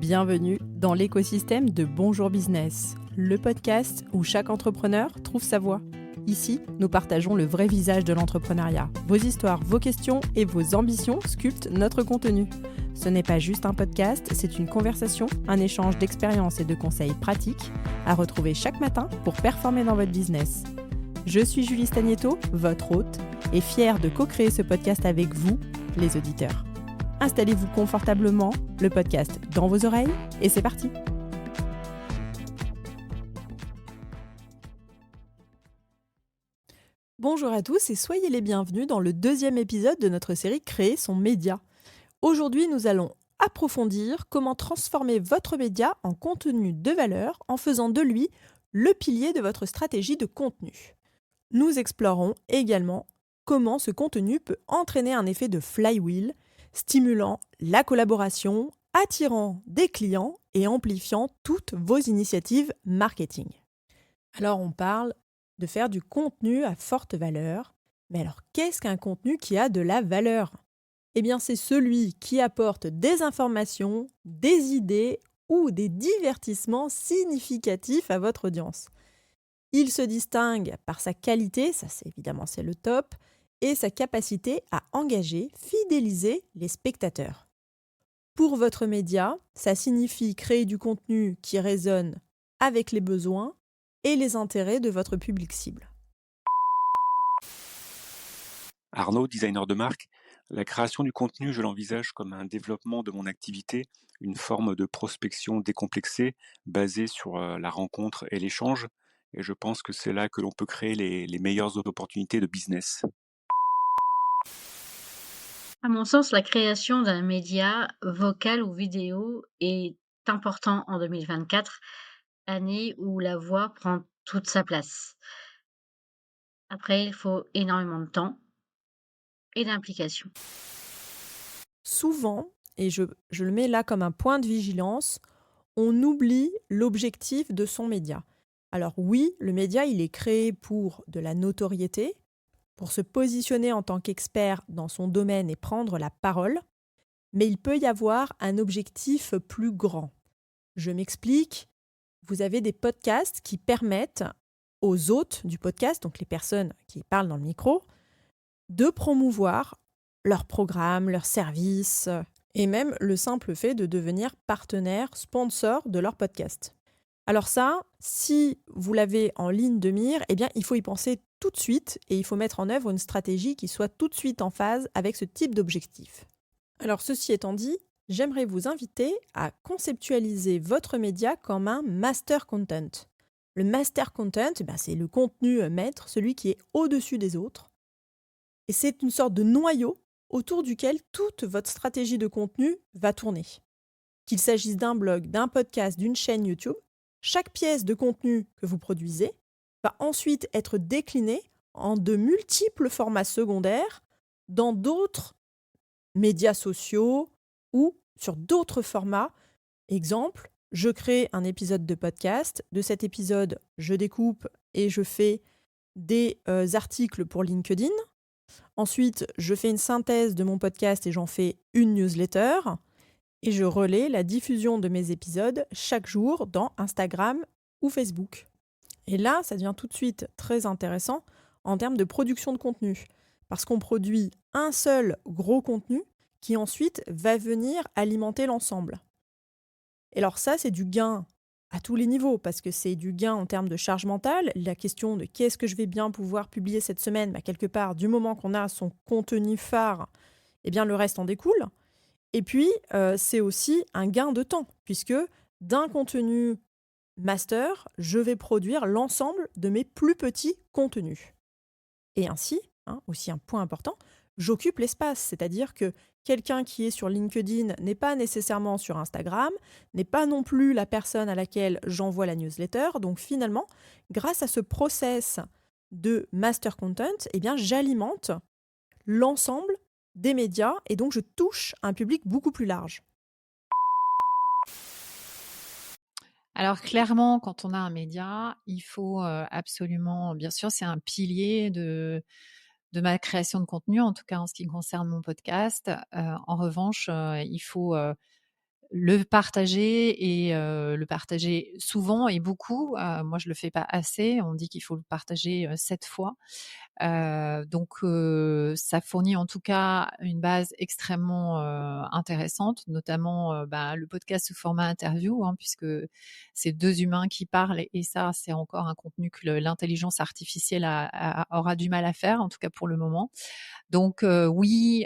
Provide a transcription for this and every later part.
Bienvenue dans l'écosystème de Bonjour Business, le podcast où chaque entrepreneur trouve sa voie. Ici, nous partageons le vrai visage de l'entrepreneuriat. Vos histoires, vos questions et vos ambitions sculptent notre contenu. Ce n'est pas juste un podcast, c'est une conversation, un échange d'expériences et de conseils pratiques à retrouver chaque matin pour performer dans votre business. Je suis Julie Stagnetto, votre hôte, et fière de co-créer ce podcast avec vous, les auditeurs. Installez-vous confortablement, le podcast dans vos oreilles, et c'est parti. Bonjour à tous et soyez les bienvenus dans le deuxième épisode de notre série Créer son média. Aujourd'hui, nous allons approfondir comment transformer votre média en contenu de valeur en faisant de lui le pilier de votre stratégie de contenu. Nous explorerons également comment ce contenu peut entraîner un effet de flywheel, stimulant la collaboration, attirant des clients et amplifiant toutes vos initiatives marketing. Alors on parle de faire du contenu à forte valeur, mais alors qu'est-ce qu'un contenu qui a de la valeur ? Eh bien c'est celui qui apporte des informations, des idées ou des divertissements significatifs à votre audience. Il se distingue par sa qualité, ça c'est le top, et sa capacité à engager, fidéliser les spectateurs. Pour votre média, ça signifie créer du contenu qui résonne avec les besoins et les intérêts de votre public cible. Arnaud, designer de marque, la création du contenu, je l'envisage comme un développement de mon activité, une forme de prospection décomplexée basée sur la rencontre et l'échange. Et je pense que c'est là que l'on peut créer les meilleures opportunités de business. À mon sens, la création d'un média vocal ou vidéo est important en 2024, année où la voix prend toute sa place. Après, il faut énormément de temps et d'implication. Souvent, et je le mets là comme un point de vigilance, on oublie l'objectif de son média. Alors oui, le média, il est créé pour de la notoriété, pour se positionner en tant qu'expert dans son domaine et prendre la parole, mais il peut y avoir un objectif plus grand. Je m'explique, vous avez des podcasts qui permettent aux hôtes du podcast, donc les personnes qui parlent dans le micro, de promouvoir leur programme, leurs services, et même le simple fait de devenir partenaire, sponsor de leur podcast. Alors ça, si vous l'avez en ligne de mire, eh bien, il faut y penser tout de suite et il faut mettre en œuvre une stratégie qui soit tout de suite en phase avec ce type d'objectif. Alors ceci étant dit, j'aimerais vous inviter à conceptualiser votre média comme un master content. Le master content, c'est le contenu maître, celui qui est au-dessus des autres. Et c'est une sorte de noyau autour duquel toute votre stratégie de contenu va tourner. Qu'il s'agisse d'un blog, d'un podcast, d'une chaîne YouTube, chaque pièce de contenu que vous produisez va ensuite être déclinée en de multiples formats secondaires dans d'autres médias sociaux ou sur d'autres formats. Exemple, je crée un épisode de podcast. De cet épisode, je découpe et je fais des articles pour LinkedIn. Ensuite, je fais une synthèse de mon podcast et j'en fais une newsletter. Et je relais la diffusion de mes épisodes chaque jour dans Instagram ou Facebook. Et là, ça devient tout de suite très intéressant en termes de production de contenu. Parce qu'on produit un seul gros contenu qui ensuite va venir alimenter l'ensemble. Et alors ça, c'est du gain à tous les niveaux, parce que c'est du gain en termes de charge mentale. La question de qu'est-ce que je vais bien pouvoir publier cette semaine, quelque part, du moment qu'on a son contenu phare, eh bien le reste en découle. Et puis, c'est aussi un gain de temps, puisque d'un contenu master, je vais produire l'ensemble de mes plus petits contenus. Et ainsi, aussi un point important, j'occupe l'espace, c'est-à-dire que quelqu'un qui est sur LinkedIn n'est pas nécessairement sur Instagram, n'est pas non plus la personne à laquelle j'envoie la newsletter. Donc finalement, grâce à ce process de master content, eh bien, j'alimente l'ensemble des médias et donc je touche un public beaucoup plus large. Alors clairement, quand on a un média, il faut absolument, bien sûr, c'est un pilier de ma création de contenu, en tout cas en ce qui concerne mon podcast. En revanche, il faut le partager et le partager souvent et beaucoup. Moi, je le fais pas assez. On dit qu'il faut le partager 7 fois. Donc ça fournit en tout cas une base extrêmement intéressante, notamment le podcast sous format interview, hein, puisque c'est 2 humains qui parlent et ça, c'est encore un contenu que l'intelligence artificielle aura du mal à faire, en tout cas pour le moment. Donc oui,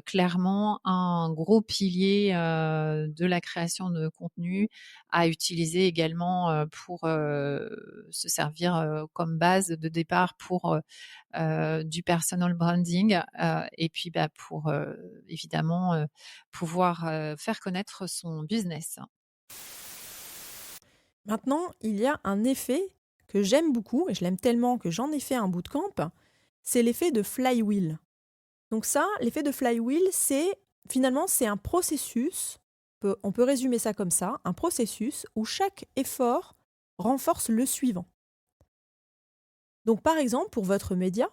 clairement un gros pilier de la création de contenu à utiliser également pour se servir comme base de départ pour du personal branding et puis pour évidemment pouvoir faire connaître son business. Maintenant, il y a un effet que j'aime beaucoup, et je l'aime tellement que j'en ai fait un bootcamp, c'est l'effet de flywheel. Donc ça, l'effet de flywheel, c'est un processus, on peut résumer ça comme ça, un processus où chaque effort renforce le suivant. Donc par exemple, pour votre média,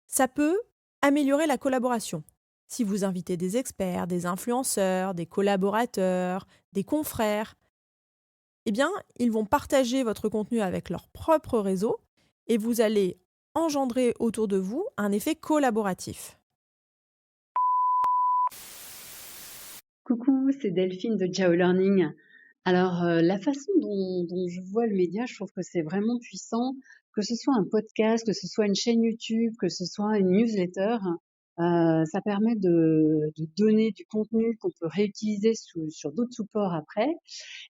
ça peut améliorer la collaboration. Si vous invitez des experts, des influenceurs, des collaborateurs, des confrères, eh bien, ils vont partager votre contenu avec leur propre réseau et vous allez engendrer autour de vous un effet collaboratif. Coucou, c'est Delphine de Jao Learning. Alors, la façon dont je vois le média, je trouve que c'est vraiment puissant, que ce soit un podcast, que ce soit une chaîne YouTube, que ce soit une newsletter. Ça permet de donner du contenu qu'on peut réutiliser sur d'autres supports après.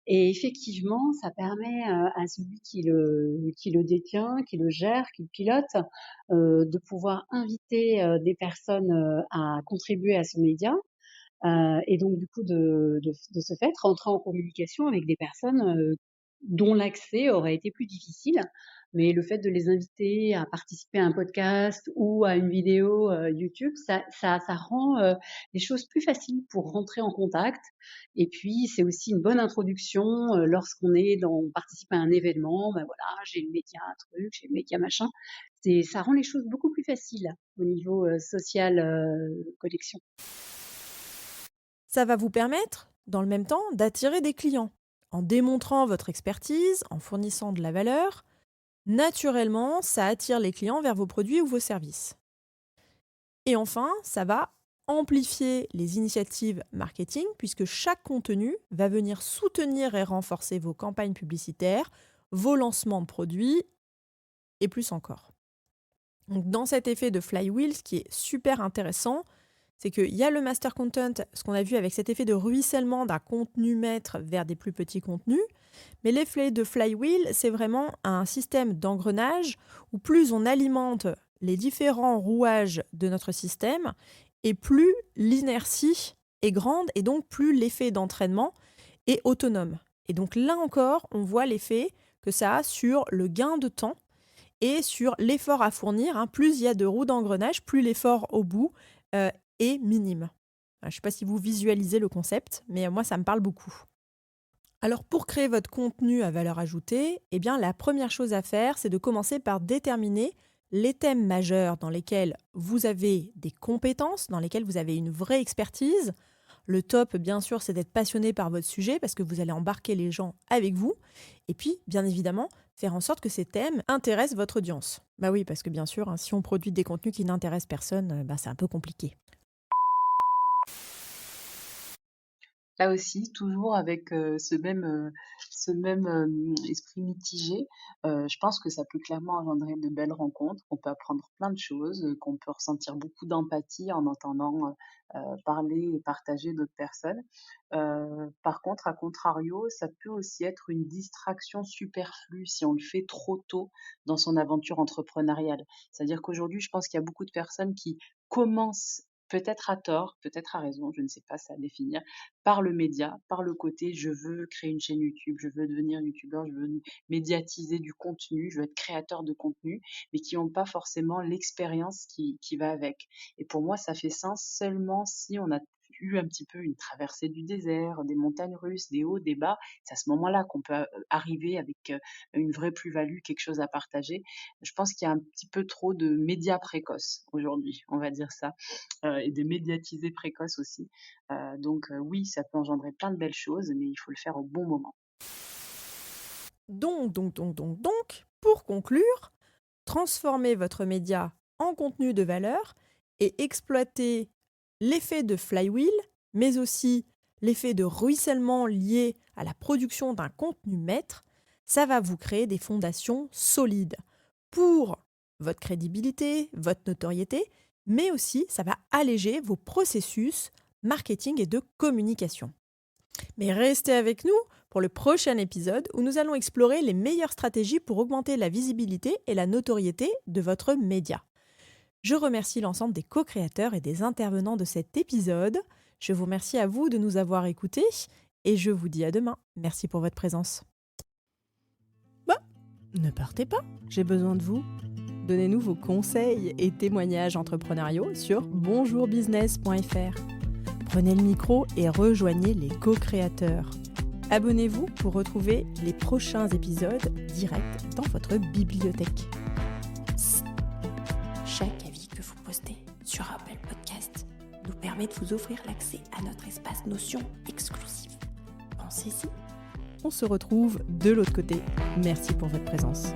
Et effectivement, ça permet à celui qui le détient, qui le gère, qui le pilote, de pouvoir inviter des personnes à contribuer à son média. Et donc du coup de ce fait, rentrer en communication avec des personnes dont l'accès aurait été plus difficile. Mais le fait de les inviter à participer à un podcast ou à une vidéo YouTube, ça rend les choses plus faciles pour rentrer en contact. Et puis c'est aussi une bonne introduction lorsqu'on participe à un événement. Ben voilà, j'ai le média un truc, j'ai le média machin. Ça rend les choses beaucoup plus faciles au niveau social connexion. Ça va vous permettre, dans le même temps, d'attirer des clients. En démontrant votre expertise, en fournissant de la valeur, naturellement, ça attire les clients vers vos produits ou vos services. Et enfin, ça va amplifier les initiatives marketing puisque chaque contenu va venir soutenir et renforcer vos campagnes publicitaires, vos lancements de produits et plus encore. Donc, dans cet effet de flywheel, ce qui est super intéressant, c'est qu'il y a le master content, ce qu'on a vu avec cet effet de ruissellement d'un contenu maître vers des plus petits contenus, mais l'effet de flywheel, c'est vraiment un système d'engrenage où plus on alimente les différents rouages de notre système, et plus l'inertie est grande, et donc plus l'effet d'entraînement est autonome. Et donc là encore, on voit l'effet que ça a sur le gain de temps et sur l'effort à fournir. Plus il y a de roues d'engrenage, plus l'effort au bout est minime. Je ne sais pas si vous visualisez le concept, mais moi, ça me parle beaucoup. Alors, pour créer votre contenu à valeur ajoutée, eh bien, la première chose à faire, c'est de commencer par déterminer les thèmes majeurs dans lesquels vous avez des compétences, dans lesquels vous avez une vraie expertise. Le top, bien sûr, c'est d'être passionné par votre sujet parce que vous allez embarquer les gens avec vous. Et puis, bien évidemment, faire en sorte que ces thèmes intéressent votre audience. Bah oui, parce que bien sûr, si on produit des contenus qui n'intéressent personne, c'est un peu compliqué. Là aussi, toujours avec ce même esprit mitigé, je pense que ça peut clairement engendrer de belles rencontres, qu'on peut apprendre plein de choses, qu'on peut ressentir beaucoup d'empathie en entendant parler et partager d'autres personnes. Par contre, à contrario, ça peut aussi être une distraction superflue si on le fait trop tôt dans son aventure entrepreneuriale. C'est-à-dire qu'aujourd'hui, je pense qu'il y a beaucoup de personnes qui commencent peut-être à tort, peut-être à raison, je ne sais pas, ça à définir, par le média, par le côté je veux créer une chaîne YouTube, je veux devenir youtubeur, je veux médiatiser du contenu, je veux être créateur de contenu, mais qui n'ont pas forcément l'expérience qui va avec. Et pour moi, ça fait sens seulement si on a eu un petit peu une traversée du désert, des montagnes russes, des hauts, des bas. C'est à ce moment-là qu'on peut arriver avec une vraie plus-value, quelque chose à partager. Je pense qu'il y a un petit peu trop de médias précoces aujourd'hui, on va dire ça, et de médiatisés précoces aussi. Donc oui, ça peut engendrer plein de belles choses, mais il faut le faire au bon moment. Donc, pour conclure, transformez votre média en contenu de valeur et exploitez l'effet de flywheel, mais aussi l'effet de ruissellement lié à la production d'un contenu maître. Ça va vous créer des fondations solides pour votre crédibilité, votre notoriété, mais aussi ça va alléger vos processus marketing et de communication. Mais restez avec nous pour le prochain épisode où nous allons explorer les meilleures stratégies pour augmenter la visibilité et la notoriété de votre média. Je remercie l'ensemble des co-créateurs et des intervenants de cet épisode. Je vous remercie à vous de nous avoir écoutés et je vous dis à demain. Merci pour votre présence. Ne partez pas, j'ai besoin de vous. Donnez-nous vos conseils et témoignages entrepreneuriaux sur bonjourbusiness.fr. Prenez le micro et rejoignez les co-créateurs. Abonnez-vous pour retrouver les prochains épisodes directs dans votre bibliothèque. Chaque avis que vous postez sur Apple Podcast nous permet de vous offrir l'accès à notre espace Notion exclusif. Pensez-y. On se retrouve de l'autre côté. Merci pour votre présence.